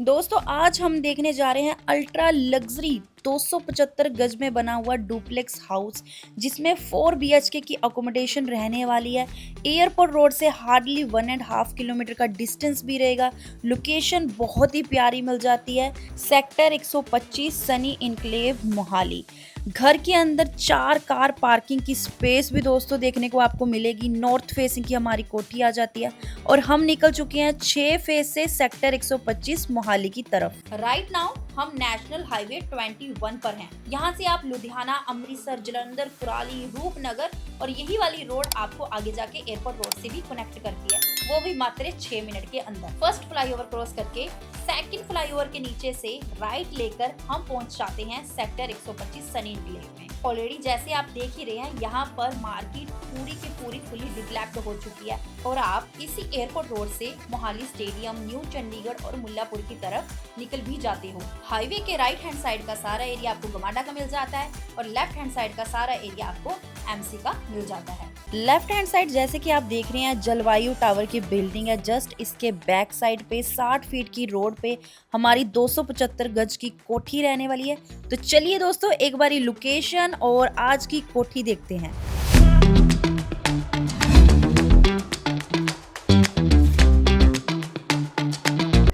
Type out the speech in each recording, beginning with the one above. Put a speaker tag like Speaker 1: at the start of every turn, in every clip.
Speaker 1: दोस्तों आज हम देखने जा रहे हैं अल्ट्रा लग्जरी 275 गज में बना हुआ डुप्लेक्स हाउस जिसमें 4 बीएचके की अकोमोडेशन रहने वाली है। एयरपोर्ट रोड से हार्डली 1.5 किलोमीटर का डिस्टेंस भी रहेगा। लोकेशन बहुत ही प्यारी मिल जाती है, सेक्टर 125 सनी इनक्लेव मोहाली। घर के अंदर 4 कार पार्किंग की स्पेस भी दोस्तों देखने को आपको मिलेगी। नॉर्थ फेसिंग की हमारी कोठी आ जाती है और हम निकल चुके हैं 6 फेज से सेक्टर 125 मोहाली की तरफ। राइट नाउ हम नेशनल हाईवे 21 पर हैं। यहाँ से आप लुधियाना, अमृतसर, जलंधर, कुराली, रूपनगर और यही वाली रोड आपको आगे जाके एयरपोर्ट रोड से भी कनेक्ट करती है, वो भी मात्र 6 मिनट के अंदर। फर्स्ट फ्लाईओवर क्रॉस करके सेकंड फ्लाईओवर के नीचे से राइट लेकर हम पहुंच जाते हैं सेक्टर 125 सनी इनक्लेव में। ऑलरेडी जैसे आप देख ही रहे हैं, यहाँ पर मार्केट पूरी की पूरी फुली डेवलप्ड हो चुकी है और आप इसी एयरपोर्ट रोड से मोहाली स्टेडियम, न्यू चंडीगढ़ और मुल्लापुर की तरफ निकल भी जाते हो। हाईवे के राइट हैंड साइड का सारा एरिया आपको गमाडा का मिल जाता है और लेफ्ट हैंड साइड का सारा एरिया आपको एमसी का मिल जाता है। लेफ्ट हैंड साइड जैसे कि आप देख रहे हैं, जलवायु टावर की बिल्डिंग है। जस्ट इसके बैक साइड पे 60 फीट की रोड पे हमारी 275 गज की कोठी रहने वाली है। तो चलिए दोस्तों एक बारी लोकेशन और आज की कोठी देखते हैं।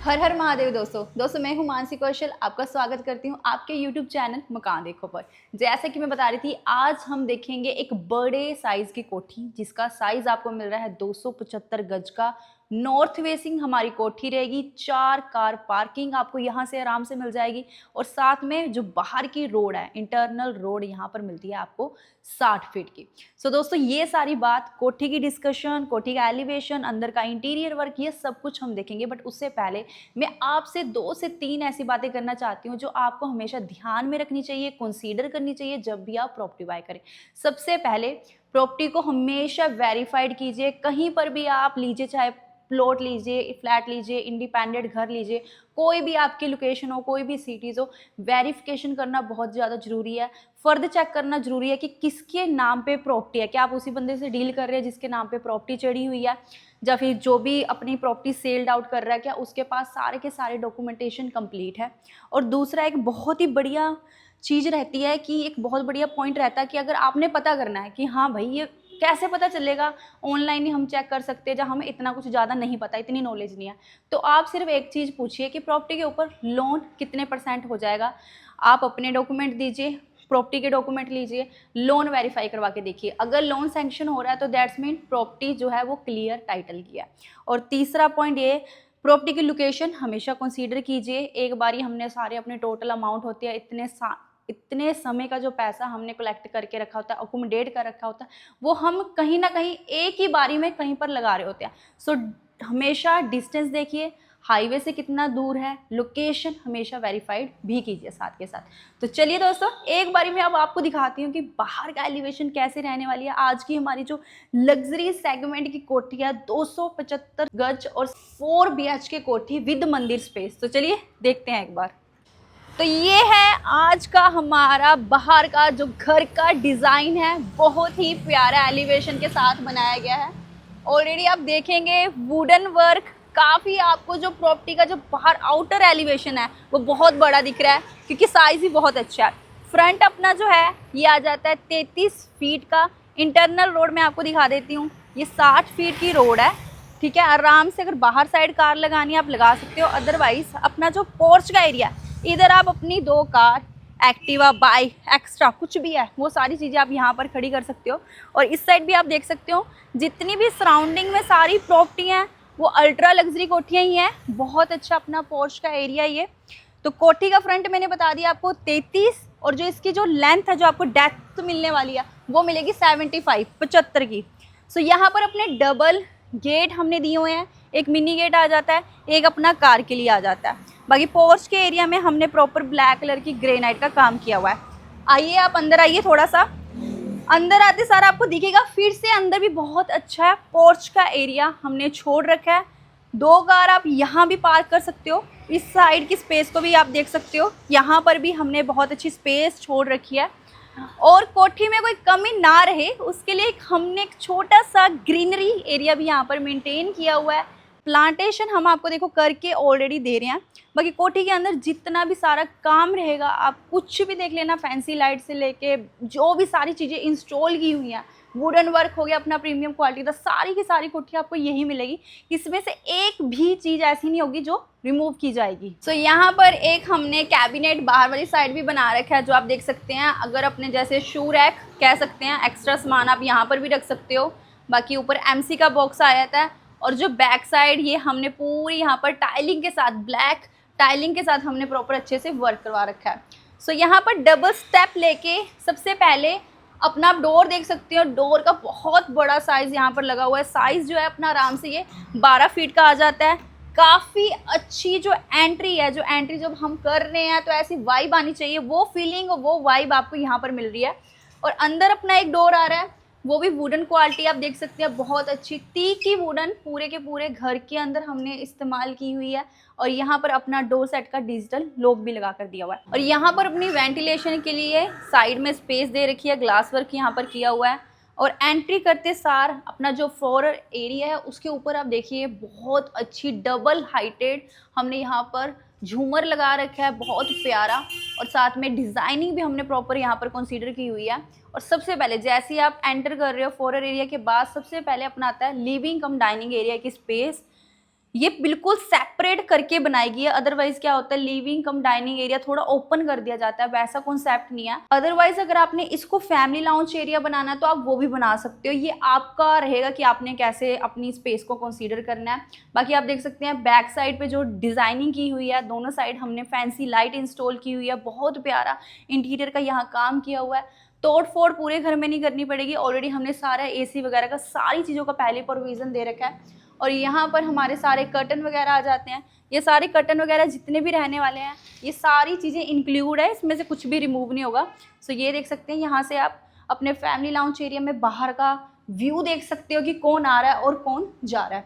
Speaker 2: हर हर महादेव दोस्तों मैं हूं मानसी कौशल, आपका स्वागत करती हूं आपके YouTube चैनल मकान देखो पर। जैसे कि मैं बता रही थी, आज हम देखेंगे एक बड़े साइज की कोठी जिसका साइज आपको मिल रहा है 275 गज का। नॉर्थ फेसिंग हमारी कोठी रहेगी, 4 कार पार्किंग आपको यहाँ से आराम से मिल जाएगी और साथ में जो बाहर की रोड है, इंटरनल रोड यहाँ पर मिलती है आपको 60 फीट की। सो दोस्तों ये सारी बात, कोठी की डिस्कशन, कोठी का एलिवेशन, अंदर का इंटीरियर वर्क, ये सब कुछ हम देखेंगे। बट उससे पहले मैं आपसे 2 से 3 ऐसी बातें करना चाहती हूँ जो आपको हमेशा ध्यान में रखनी चाहिए, कंसीडर करनी चाहिए जब भी आप प्रॉपर्टी बाय करें। सबसे पहले प्रॉपर्टी को हमेशा वेरीफाइड कीजिए। कहीं पर भी आप लीजिए, चाहे प्लॉट लीजिए, फ्लैट लीजिए, इंडिपेंडेंट घर लीजिए, कोई भी आपकी लोकेशन हो, कोई भी सिटीज़ हो, वेरिफिकेशन करना बहुत ज़्यादा जरूरी है। फर्द चेक करना जरूरी है कि किसके नाम पे प्रॉपर्टी है, क्या आप उसी बंदे से डील कर रहे हैं जिसके नाम पे प्रॉपर्टी चढ़ी हुई है, या फिर जो भी अपनी प्रॉपर्टी सेल्ड आउट कर रहा है क्या उसके पास सारे के सारे डॉक्यूमेंटेशन कंप्लीट है। और दूसरा एक बहुत ही बढ़िया चीज़ रहती है कि एक बहुत बढ़िया पॉइंट रहता है कि अगर आपने पता करना है कि हाँ भाई ये कैसे पता चलेगा, ऑनलाइन ही हम चेक कर सकते हैं जब हमें इतना कुछ ज़्यादा नहीं पता, इतनी नॉलेज नहीं है, तो आप सिर्फ एक चीज़ पूछिए कि प्रॉपर्टी के ऊपर लोन कितने % हो जाएगा। आप अपने डॉक्यूमेंट दीजिए, प्रॉपर्टी के डॉक्यूमेंट लीजिए, लोन वेरीफाई करवा के देखिए। अगर लोन सैंक्शन हो रहा है तो दैट्स मीन प्रॉपर्टी जो है वो क्लियर टाइटल की है। और तीसरा पॉइंट ये, प्रॉपर्टी की लोकेशन हमेशा कंसीडर कीजिए। एक बारी हमने सारे अपने टोटल अमाउंट होती है, इतने समय का जो पैसा हमने कलेक्ट करके रखा होता है, अकोमोडेट कर रखा होता है, वो हम कहीं ना कहीं एक ही बारी में कहीं पर लगा रहे होते हैं। सो हमेशा डिस्टेंस देखिए, हाईवे से कितना दूर है, लोकेशन हमेशा वेरीफाइड भी कीजिए साथ के साथ। तो चलिए दोस्तों एक बारी मैं अब आपको दिखाती हूँ कि बाहर का एलिवेशन कैसे रहने वाली है। आज की हमारी जो लग्जरी सेगमेंट की कोठी है, 275 गज और 4 BHK कोठी विद मंदिर स्पेस। तो चलिए देखते हैं एक बार। तो ये है आज का हमारा बाहर का जो घर का डिज़ाइन है, बहुत ही प्यारा एलिवेशन के साथ बनाया गया है। ऑलरेडी आप देखेंगे वुडन वर्क, काफ़ी आपको जो प्रॉपर्टी का जो बाहर आउटर एलिवेशन है वो बहुत बड़ा दिख रहा है क्योंकि साइज़ ही बहुत अच्छा है। फ्रंट अपना जो है ये आ जाता है 33 फीट का। इंटरनल रोड में आपको दिखा देती हूँ, ये 60 फीट की रोड है, ठीक है। आराम से अगर बाहर साइड कार लगानी है आप लगा सकते हो। अदरवाइज अपना जो पोर्च का एरिया है, इधर आप अपनी 2 कार, एक्टिवा, बाइक, एक्स्ट्रा कुछ भी है वो सारी चीज़ें आप यहाँ पर खड़ी कर सकते हो। और इस साइड भी आप देख सकते हो जितनी भी सराउंडिंग में सारी प्रॉपर्टी हैं वो अल्ट्रा लग्जरी कोठियाँ ही हैं। बहुत अच्छा अपना पोर्च का एरिया ये। तो कोठी का फ्रंट मैंने बता दिया आपको 33, और जो इसकी जो लेंथ है, जो आपको डेप्थ मिलने वाली है वो मिलेगी 75 की। सो यहाँ पर अपने डबल गेट हमने दिए हुए हैं, एक मिनी गेट आ जाता है, एक अपना कार के लिए आ जाता है। बाकी पोर्च के एरिया में हमने प्रॉपर ब्लैक कलर की ग्रेनाइट का काम किया हुआ है। आइए आप अंदर आइए, थोड़ा सा अंदर आते सारा आपको दिखेगा। फिर से अंदर भी बहुत अच्छा है, पोर्च का एरिया हमने छोड़ रखा है। 2 कार आप यहाँ भी पार्क कर सकते हो। इस साइड की स्पेस को भी आप देख सकते हो, यहाँ पर भी हमने बहुत अच्छी स्पेस छोड़ रखी है। और कोठी में कोई कमी ना रहे उसके लिए हमने एक छोटा सा ग्रीनरी एरिया भी यहाँ पर मेंटेन किया हुआ है। प्लांटेशन हम आपको देखो करके ऑलरेडी दे रहे हैं। बाकी कोठी के अंदर जितना भी सारा काम रहेगा, आप कुछ भी देख लेना, फैंसी लाइट से लेके जो भी सारी चीज़ें इंस्टॉल की हुई हैं, वुडन वर्क हो गया अपना प्रीमियम क्वालिटी का, सारी की सारी कोठी आपको यही मिलेगी। इसमें से एक भी चीज़ ऐसी नहीं होगी जो रिमूव की जाएगी। सो यहाँ पर एक हमने कैबिनेट बाहर वाली साइड भी बना रखा है, जो आप देख सकते हैं। अगर अपने जैसे शू रैक कह सकते हैं, एक्स्ट्रा सामान आप यहाँ पर भी रख सकते हो। बाकी ऊपर एमसी का बॉक्स आ जाता है, और जो बैक साइड ये हमने पूरी यहाँ पर टाइलिंग के साथ, ब्लैक टाइलिंग के साथ हमने प्रॉपर अच्छे से वर्क करवा रखा है। सो यहाँ पर डबल स्टेप लेके सबसे पहले अपना डोर देख सकते हो। डोर का बहुत बड़ा साइज़ यहाँ पर लगा हुआ है। साइज़ जो है अपना आराम से ये 12 फीट का आ जाता है। काफ़ी अच्छी जो एंट्री है, जो एंट्री जब हम कर रहे हैं तो ऐसी वाइब आनी चाहिए, वो फीलिंग, वो वाइब आपको यहाँ पर मिल रही है। और अंदर अपना एक डोर आ रहा है, वो भी वुडन क्वालिटी आप देख सकते हैं, बहुत अच्छी तीखी वुडन पूरे के पूरे घर के अंदर हमने इस्तेमाल की हुई है। और यहाँ पर अपना डोर सेट का डिजिटल लॉक भी लगा कर दिया हुआ है। और यहाँ पर अपनी वेंटिलेशन के लिए साइड में स्पेस दे रखी है, ग्लास वर्क यहाँ पर किया हुआ है। और एंट्री करते सार अपना जो फ्लोर एरिया है उसके ऊपर आप देखिए बहुत अच्छी डबल हाइटेड हमने यहाँ पर झूमर लगा रखा है, बहुत प्यारा। और साथ में डिज़ाइनिंग भी हमने प्रॉपर यहाँ पर कंसीडर की हुई है। और सबसे पहले जैसे ही आप एंटर कर रहे हो फोरर एरिया के बाद, सबसे पहले अपना आता है लिविंग कम डाइनिंग एरिया की स्पेस। ये बिल्कुल सेपरेट करके बनाई गई है। अदरवाइज क्या होता है, लिविंग कम डाइनिंग एरिया थोड़ा ओपन कर दिया जाता है, वैसा कॉन्सेप्ट नहीं है। अदरवाइज अगर आपने इसको फैमिली लाउंज एरिया बनाना है तो आप वो भी बना सकते हो। ये आपका रहेगा कि आपने कैसे अपनी स्पेस को कंसीडर करना है। बाकी आप देख सकते हैं बैक साइड पे जो डिज़ाइनिंग की हुई है, दोनों साइड हमने फैंसी लाइट इंस्टॉल की हुई है, बहुत प्यारा इंटीरियर का यहाँ काम किया हुआ है। तोड़ फोड़ पूरे घर में नहीं करनी पड़ेगी, ऑलरेडी हमने सारा एसी वगैरह का सारी चीज़ों का पहले प्रोविज़न दे रखा है। और यहाँ पर हमारे सारे कर्टन वगैरह आ जाते हैं। ये सारे कर्टन वगैरह जितने भी रहने वाले हैं, ये सारी चीज़ें इंक्लूड है, इसमें से कुछ भी रिमूव नहीं होगा। सो ये देख सकते हैं, यहाँ से आप अपने फैमिली लाउंज एरिया में बाहर का व्यू देख सकते हो कि कौन आ रहा है और कौन जा रहा है।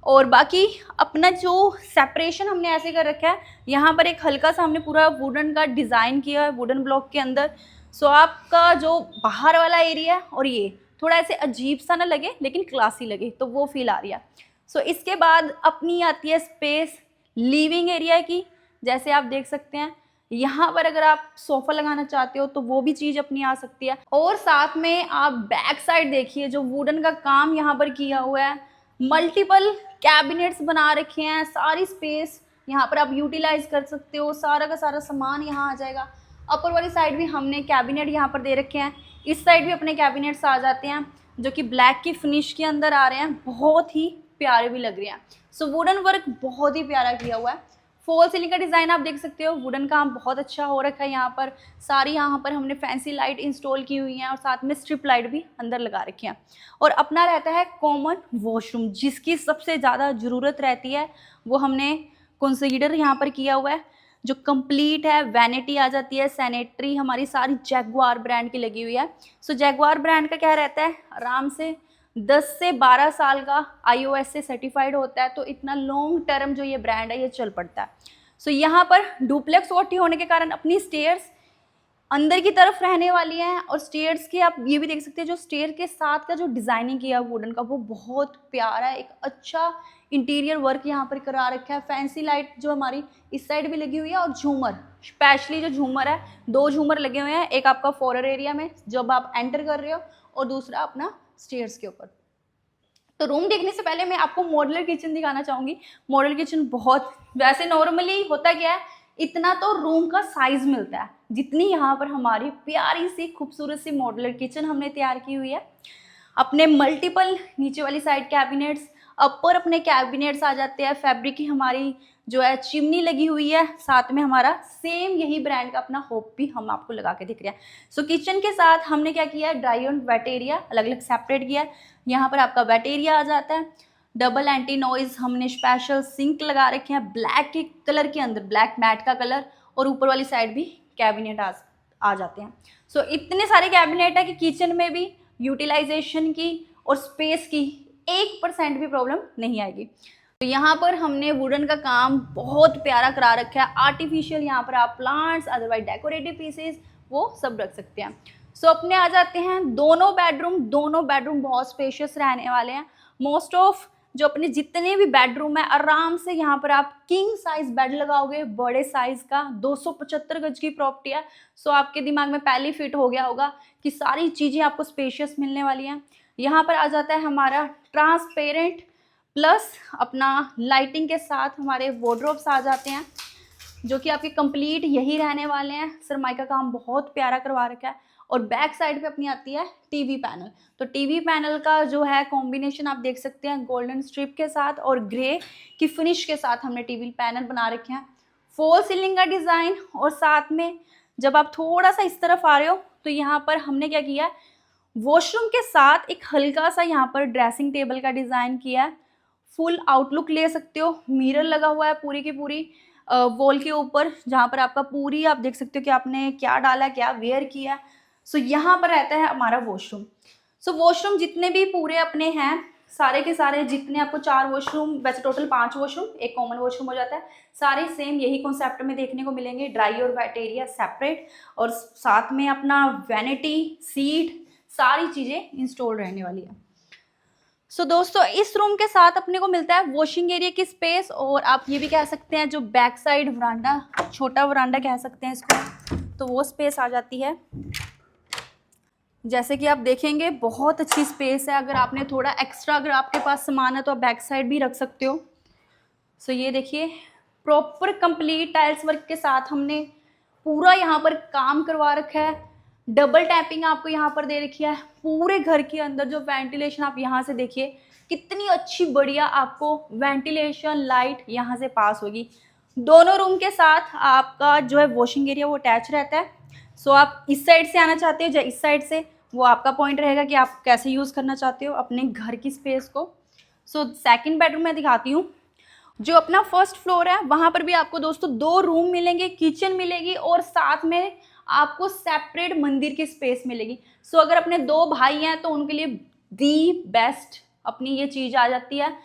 Speaker 2: और बाकी अपना जो सेपरेशन हमने ऐसे कर रखा है, यहाँ पर एक हल्का सा हमने पूरा वुडन का डिज़ाइन किया है वुडन ब्लॉक के अंदर। सो आपका जो बाहर वाला एरिया है और ये थोड़ा ऐसे अजीब सा ना लगे लेकिन क्लासी लगे, तो वो फील आ रही है। सो इसके बाद अपनी आती है स्पेस लिविंग एरिया की। जैसे आप देख सकते हैं, यहाँ पर अगर आप सोफ़ा लगाना चाहते हो तो वो भी चीज़ अपनी आ सकती है। और साथ में आप बैक साइड देखिए, जो वुडन का काम यहाँ पर किया हुआ है, मल्टीपल कैबिनेट्स बना रखे हैं, सारी स्पेस यहाँ पर आप यूटिलाइज कर सकते हो, सारा का सारा सामान यहाँ आ जाएगा। अपर वाली साइड भी हमने कैबिनेट यहाँ पर दे रखे हैं, इस साइड भी अपने कैबिनेट्स आ जाते हैं जो कि ब्लैक की फिनिश के अंदर आ रहे हैं, बहुत ही प्यारे भी लग रहे हैं। सो वुडन वर्क बहुत ही प्यारा किया हुआ है। फॉल सीलिंग का डिज़ाइन आप देख सकते हो, वुडन काम बहुत अच्छा हो रखा है। यहाँ पर सारी यहाँ पर हमने फैंसी लाइट इंस्टॉल की हुई हैं और साथ में स्ट्रिप लाइट भी अंदर लगा रखी हैं। और अपना रहता है कॉमन वॉशरूम, जिसकी सबसे ज़्यादा ज़रूरत रहती है, वो हमने कंसीडर यहाँ पर किया हुआ है। जो कंप्लीट है, वैनिटी आ जाती है, सैनिटरी हमारी सारी जैगुआर ब्रांड की लगी हुई है। सो जैगुआर ब्रांड का क्या रहता है, आराम से 10 से 12 साल का iOS से सर्टिफाइड होता है, तो इतना लॉन्ग टर्म जो ये ब्रांड है ये चल पड़ता है। सो यहाँ पर डुप्लेक्स कोठी होने के कारण अपनी स्टेयर्स अंदर की तरफ रहने वाली हैं। और स्टेयर्स के आप ये भी देख सकते हैं, जो स्टेयर के साथ का जो डिज़ाइनिंग किया वुडन का, वो बहुत प्यारा है। एक अच्छा इंटीरियर वर्क यहाँ पर करा रखा है। फैंसी लाइट जो हमारी इस साइड भी लगी हुई है, और झूमर, स्पेशली जो झूमर है, 2 झूमर लगे हुए हैं, एक आपका फोरर एरिया में जब आप एंटर कर रहे हो, और दूसरा अपना स्टेयर्स के ऊपर। तो रूम देखने से पहले मैं आपको मॉड्यूलर किचन दिखाना चाहूँगी। मॉड्यूलर किचन बहुत, वैसे नॉर्मली होता क्या है, इतना तो रूम का साइज़ मिलता है, जितनी यहाँ पर हमारी प्यारी सी खूबसूरत सी मॉड्यूलर किचन हमने तैयार की हुई है। अपने मल्टीपल नीचे वाली साइड कैबिनेट्स, अपर अपने कैबिनेट्स आ जाते हैं। फैब्रिक की हमारी जो है चिमनी लगी हुई है, साथ में हमारा सेम यही ब्रांड का अपना होप भी हम आपको लगा के दिख रहे हैं। सो किचन के साथ हमने क्या किया है, ड्राई और वेट एरिया अलग अलग सेपरेट किया है। यहाँ पर आपका वेट एरिया आ जाता है, डबल एंटी नॉइज हमने स्पेशल सिंक लगा रखे हैं ब्लैक के कलर के अंदर, ब्लैक मैट का कलर, और ऊपर वाली साइड भी कैबिनेट आ जाते हैं। सो इतने सारे कैबिनेट है कि किचन में भी यूटिलाइजेशन की और स्पेस की 1% भी प्रॉब्लम नहीं आएगी। तो यहाँ पर हमने वुडन का काम बहुत प्यारा करा रखा है। आर्टिफिशियल यहाँ पर आप प्लांट्स, अदरवाइज डेकोरेटिव पीसेस वो सब रख सकते हैं। सो अपने आ जाते हैं दोनों बेडरूम बहुत स्पेशियस रहने वाले हैं। मोस्ट ऑफ जो अपने जितने भी बेडरूम है आराम से यहाँ पर आप किंग साइज बेड लगाओगे, बड़े साइज का। 275 गज की प्रॉपर्टी है। सो आपके दिमाग में पहले ही फिट हो गया होगा कि सारी चीजें आपको स्पेशियस मिलने वाली हैं। यहाँ पर आ जाता है हमारा ट्रांसपेरेंट प्लस अपना लाइटिंग के साथ हमारे वार्डरोब्स आ जाते हैं, जो कि आपके कंप्लीट यही रहने वाले हैं। सरमाई का काम बहुत प्यारा करवा रखा है। और बैक साइड पे अपनी आती है टीवी पैनल। तो टीवी पैनल का जो है कॉम्बिनेशन आप देख सकते हैं, गोल्डन स्ट्रिप के साथ और ग्रे की फिनिश के साथ हमने टीवी पैनल बना रखे हैं। फॉल सीलिंग का डिज़ाइन, और साथ में जब आप थोड़ा सा इस तरफ आ रहे हो तो यहाँ पर हमने क्या किया है, वॉशरूम के साथ एक हल्का सा यहाँ पर ड्रेसिंग टेबल का डिज़ाइन किया है। फुल आउटलुक ले सकते हो। मिरर लगा हुआ है पूरी की पूरी वॉल के ऊपर, जहाँ पर आपका पूरी आप देख सकते हो कि आपने क्या डाला, क्या वेयर किया है। सो यहाँ पर रहता है हमारा वॉशरूम। सो वॉशरूम जितने भी पूरे अपने हैं, सारे के सारे जितने आपको 4 वॉशरूम, वैसे टोटल 5 वॉशरूम, एक कॉमन वॉशरूम हो जाता है, सारे सेम यही कॉन्सेप्ट में देखने को मिलेंगे। ड्राई और वेट एरिया सेपरेट, और साथ में अपना वैनिटी, सीट, सारी चीज़ें इंस्टॉल रहने वाली है। सो दोस्तों इस रूम के साथ अपने को मिलता है वॉशिंग एरिया की स्पेस, और आप ये भी कह सकते हैं जो बैक साइड वरांडा, छोटा वरांडा कह सकते हैं इसको, तो वो स्पेस आ जाती है। जैसे कि आप देखेंगे बहुत अच्छी स्पेस है। अगर आपने थोड़ा एक्स्ट्रा, अगर आपके पास सामान है तो आप बैक साइड भी रख सकते हो। सो ये देखिए प्रॉपर कंप्लीट टाइल्स वर्क के साथ हमने पूरा यहाँ पर काम करवा रखा है। डबल टैपिंग आपको यहाँ पर दे रखी है। पूरे घर के अंदर जो वेंटिलेशन, आप यहाँ से देखिए कितनी अच्छी बढ़िया आपको वेंटिलेशन लाइट यहाँ से पास होगी। दोनों रूम के साथ आपका जो है वॉशिंग एरिया वो अटैच रहता है। सो आप इस साइड से आना चाहते हो या इस साइड से, वो आपका पॉइंट रहेगा कि आप कैसे यूज़ करना चाहते हो अपने घर की स्पेस को। सो सेकंड बेडरूम में दिखाती हूँ। जो अपना फर्स्ट फ्लोर है वहाँ पर भी आपको दोस्तों 2 रूम मिलेंगे, किचन मिलेगी, और साथ में आपको सेपरेट मंदिर की स्पेस मिलेगी। सो अगर अपने 2 भाई हैं तो उनके लिए दी बेस्ट अपनी ये चीज़ आ जाती है।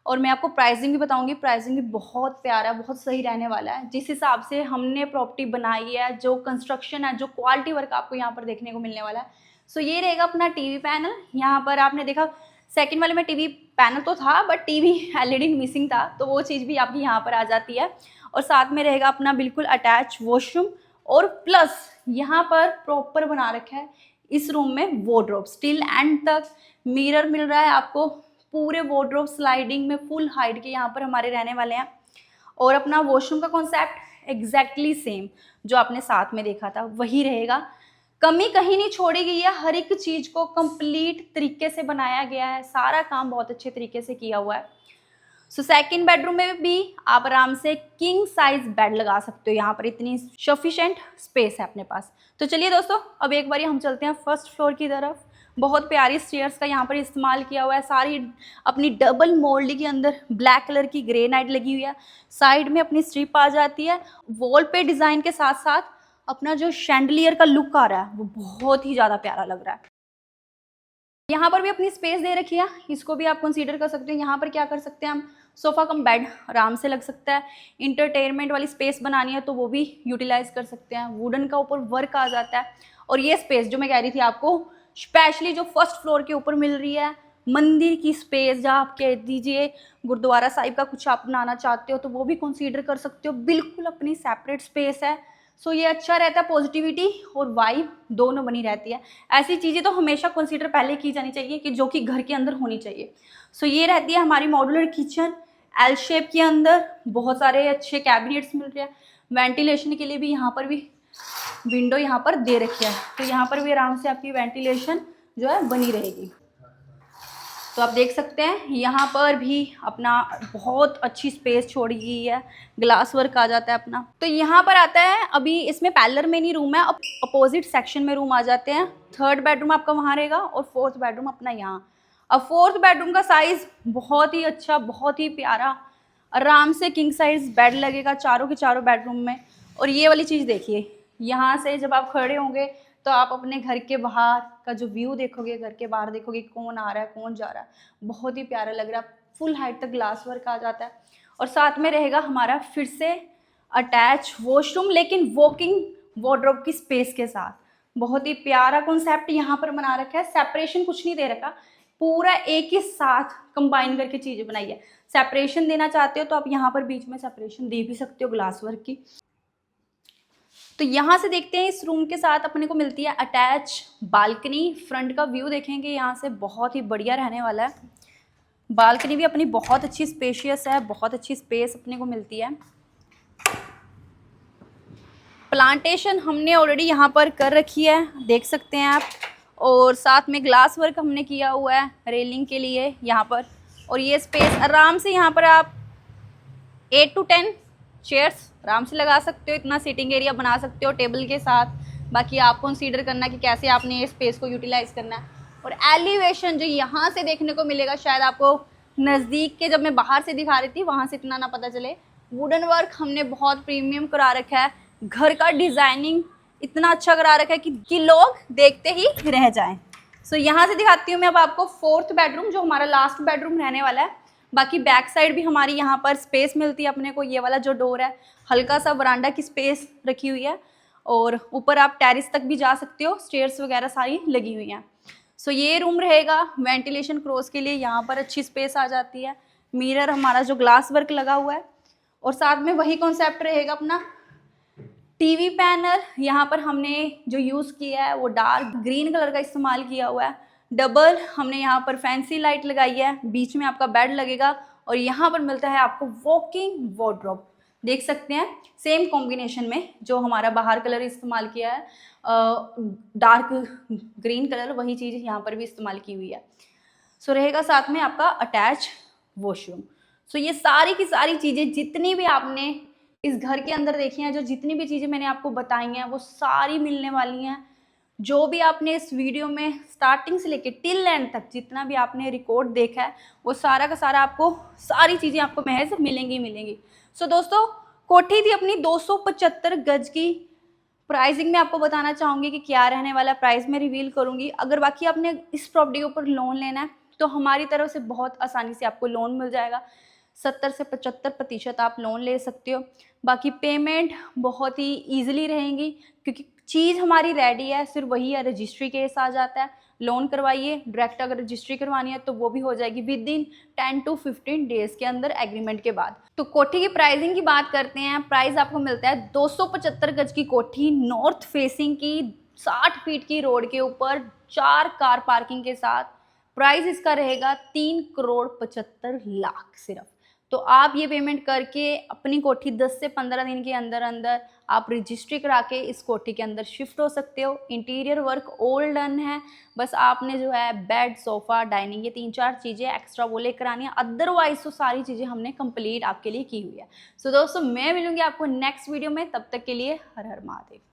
Speaker 2: और मैं आपको प्राइसिंग भी बताऊंगी, प्राइसिंग भी बहुत प्यारा, बहुत सही रहने वाला है। जिस हिसाब से हमने प्रॉपर्टी बनाई है, जो कंस्ट्रक्शन है, जो क्वालिटी वर्क आपको यहाँ पर देखने को मिलने वाला है। सो ये रहेगा अपना टीवी पैनल। यहाँ पर आपने देखा सेकंड वाले में टीवी पैनल तो था बट टीवी एलईडी मिसिंग था, तो वो चीज़ भी आपकी यहाँ पर आ जाती है। और साथ में रहेगा अपना बिल्कुल अटैच वॉशरूम, और प्लस यहाँ पर प्रॉपर बना रखा है इस रूम में वार्डरोब। स्टिल एंड तक मिरर मिल रहा है आपको। पूरे वार्डरोब स्लाइडिंग में फुल हाइट के यहाँ पर हमारे रहने वाले हैं। और अपना वॉशरूम का कॉन्सेप्ट एग्जैक्टली सेम जो आपने साथ में देखा था वही रहेगा। कमी कहीं नहीं छोड़ी गई है। हर एक चीज़ को कंप्लीट तरीके से बनाया गया है। सारा काम बहुत अच्छे तरीके से किया हुआ है। सो सेकंड बेडरूम में भी आप आराम से किंग साइज बेड लगा सकते हो। यहाँ पर इतनी सफिशिएंट स्पेस है अपने पास। तो चलिए दोस्तों अब एक बारी हम चलते हैं फर्स्ट फ्लोर की तरफ। बहुत प्यारी स्टेयर्स का यहाँ पर इस्तेमाल किया हुआ है। सारी अपनी डबल मोल्ड के अंदर ब्लैक कलर की ग्रेनाइट लगी हुई है। साइड में अपनी स्ट्रिप आ जाती है। वॉल पे डिज़ाइन के साथ साथ अपना जो शैंडलियर का लुक आ रहा है वो बहुत ही ज़्यादा प्यारा लग रहा है। यहाँ पर भी अपनी स्पेस दे रखी है, इसको भी आप कंसीडर कर सकते हैं। यहाँ पर क्या कर सकते हैं हम, सोफ़ा कम बेड आराम से लग सकता है। इंटरटेनमेंट वाली स्पेस बनानी है तो वो भी यूटिलाइज कर सकते हैं। वुडन का ऊपर वर्क आ जाता है। और ये स्पेस जो मैं कह रही थी आपको, स्पेशली जो फर्स्ट फ्लोर के ऊपर मिल रही है, मंदिर की स्पेस, जहाँ आप कह दीजिए गुरुद्वारा साहिब का कुछ आप बनाना चाहते हो तो वो भी कंसीडर कर सकते हो। बिल्कुल अपनी सेपरेट स्पेस है। सो ये अच्छा रहता है, पॉजिटिविटी और वाइब दोनों बनी रहती है। ऐसी चीज़ें तो हमेशा कंसीडर पहले की जानी चाहिए कि जो कि घर के अंदर होनी चाहिए। सो ये रहती है हमारी मॉड्यूलर किचन एल शेप के अंदर। बहुत सारे अच्छे कैबिनेट्स मिल रहे हैं। वेंटिलेशन के लिए भी यहाँ पर भी विंडो यहाँ पर दे रखी है, तो यहाँ पर भी आराम से आपकी वेंटिलेशन जो है बनी रहेगी। तो आप देख सकते हैं यहाँ पर भी अपना बहुत अच्छी स्पेस छोड़ी गई है। ग्लास वर्क आ जाता है अपना। तो यहाँ पर आता है, अभी इसमें पैरेलल में नहीं रूम है, अब अपोजिट सेक्शन में रूम आ जाते हैं। थर्ड बेडरूम आपका वहाँ रहेगा और फोर्थ बेडरूम अपना यहाँ। अब फोर्थ बेडरूम का साइज़ बहुत ही अच्छा, बहुत ही प्यारा, आराम से किंग साइज बेड लगेगा चारों के चारों बेडरूम में। और ये वाली चीज़ देखिए, यहाँ से जब आप खड़े होंगे तो आप अपने घर के बाहर का जो व्यू देखोगे, घर के बाहर देखोगे कौन आ रहा है कौन जा रहा है, बहुत ही प्यारा लग रहा है। फुल हाइट तक ग्लास वर्क आ जाता है। और साथ में रहेगा हमारा फिर से अटैच वॉशरूम, लेकिन वॉकिंग वार्डरोब की स्पेस के साथ। बहुत ही प्यारा कॉन्सेप्ट यहाँ पर बना रखा है। सेपरेशन कुछ नहीं दे रखा, पूरा एक ही साथ कंबाइन करके चीजें बनाई है। सेपरेशन देना चाहते हो तो आप यहाँ पर बीच में सेपरेशन दे भी सकते हो ग्लास वर्क की। तो यहाँ से देखते हैं इस रूम के साथ अपने को मिलती है अटैच बालकनी। फ्रंट का व्यू देखेंगे यहाँ से, बहुत ही बढ़िया रहने वाला है। बालकनी भी अपनी बहुत अच्छी स्पेशियस है, बहुत अच्छी स्पेस अपने को मिलती है। प्लांटेशन हमने ऑलरेडी यहाँ पर कर रखी है, देख सकते हैं आप। और साथ में ग्लास वर्क हमने किया हुआ है रेलिंग के लिए यहाँ पर। और ये स्पेस आराम से यहाँ पर आप 8 to 10 चेयर्स आराम से लगा सकते हो, इतना सीटिंग एरिया बना सकते हो टेबल के साथ। बाकी आप कंसीडर करना कि कैसे आपने ये स्पेस को यूटिलाइज करना है। और एलिवेशन जो यहाँ से देखने को मिलेगा, शायद आपको नज़दीक के जब मैं बाहर से दिखा रही थी वहाँ से इतना ना पता चले, वुडन वर्क हमने बहुत प्रीमियम करा रखा है। घर का डिज़ाइनिंग इतना अच्छा करा रखा है कि लोग देखते ही रह जाएं। सो यहाँ से दिखाती हूँ मैं अब आपको 4th बेडरूम, जो हमारा लास्ट बेडरूम रहने वाला है। बाकी बैक साइड भी हमारी यहाँ पर स्पेस मिलती है अपने को। ये वाला जो डोर है, हल्का सा बरांडा की स्पेस रखी हुई है। और ऊपर आप टेरिस तक भी जा सकते हो, स्टेयर्स वगैरह सारी लगी हुई हैं। सो ये रूम रहेगा वेंटिलेशन क्रॉस के लिए, यहाँ पर अच्छी स्पेस आ जाती है। मिरर हमारा जो ग्लास वर्क लगा हुआ है, और साथ में वही कॉन्सेप्ट रहेगा अपना टीवी पैनल। यहाँ पर हमने जो यूज़ किया है वो डार्क ग्रीन कलर का इस्तेमाल किया हुआ है। डबल हमने यहाँ पर फैंसी लाइट लगाई है, बीच में आपका बेड लगेगा। और यहाँ पर मिलता है आपको वॉकिंग वार्डरोब, देख सकते हैं सेम कॉम्बिनेशन में जो हमारा बाहर कलर इस्तेमाल किया है डार्क ग्रीन कलर, वही चीज़ यहाँ पर भी इस्तेमाल की हुई है। सो रहेगा साथ में आपका अटैच वॉशरूम। सो ये सारी की सारी चीज़ें जितनी भी आपने इस घर के अंदर देखी हैं, जो जितनी भी चीज़ें मैंने आपको बताई हैं, वो सारी मिलने वाली हैं। जो भी आपने इस वीडियो में स्टार्टिंग से लेके टिल एंड तक जितना भी आपने रिकॉर्ड देखा है, वो सारा का सारा आपको सारी चीज़ें आपको महज मिलेंगी। सो दोस्तों, कोठी थी अपनी 275 गज की। प्राइसिंग में आपको बताना चाहूँगी कि क्या रहने वाला प्राइस में रिवील करूँगी। अगर बाकी आपने इस प्रॉपर्टी के ऊपर लोन लेना है तो हमारी तरफ से बहुत आसानी से आपको लोन मिल जाएगा। 70 से 75% आप लोन ले सकते हो। बाकी पेमेंट बहुत ही ईजिली रहेंगी, क्योंकि चीज़ हमारी रेडी है। सिर्फ वही है, रजिस्ट्री केस आ जाता है, लोन करवाइए। डायरेक्ट अगर रजिस्ट्री करवानी है तो वो भी हो जाएगी विद इन 10 to 15 डेज के अंदर एग्रीमेंट के बाद। तो कोठी की प्राइसिंग की बात करते हैं। प्राइस आपको मिलता है 275 गज की कोठी, नॉर्थ फेसिंग की, 60 फीट की रोड के ऊपर, 4 कार पार्किंग के साथ। प्राइस इसका रहेगा 3,75,00,000 सिर्फ। तो आप ये पेमेंट करके अपनी कोठी 10 से 15 दिन के अंदर अंदर आप रजिस्ट्री करा के इस कोठी के अंदर शिफ्ट हो सकते हो। इंटीरियर वर्क ऑल डन है, बस आपने जो है बेड, सोफ़ा, डाइनिंग, ये 3-4 चीज़ें एक्स्ट्रा वो लेकर आनी है। अदरवाइज तो सारी चीज़ें हमने कंप्लीट आपके लिए की हुई है। सो दोस्तों, मैं मिलूंगी आपको नेक्स्ट वीडियो में, तब तक के लिए हर हर महादेव।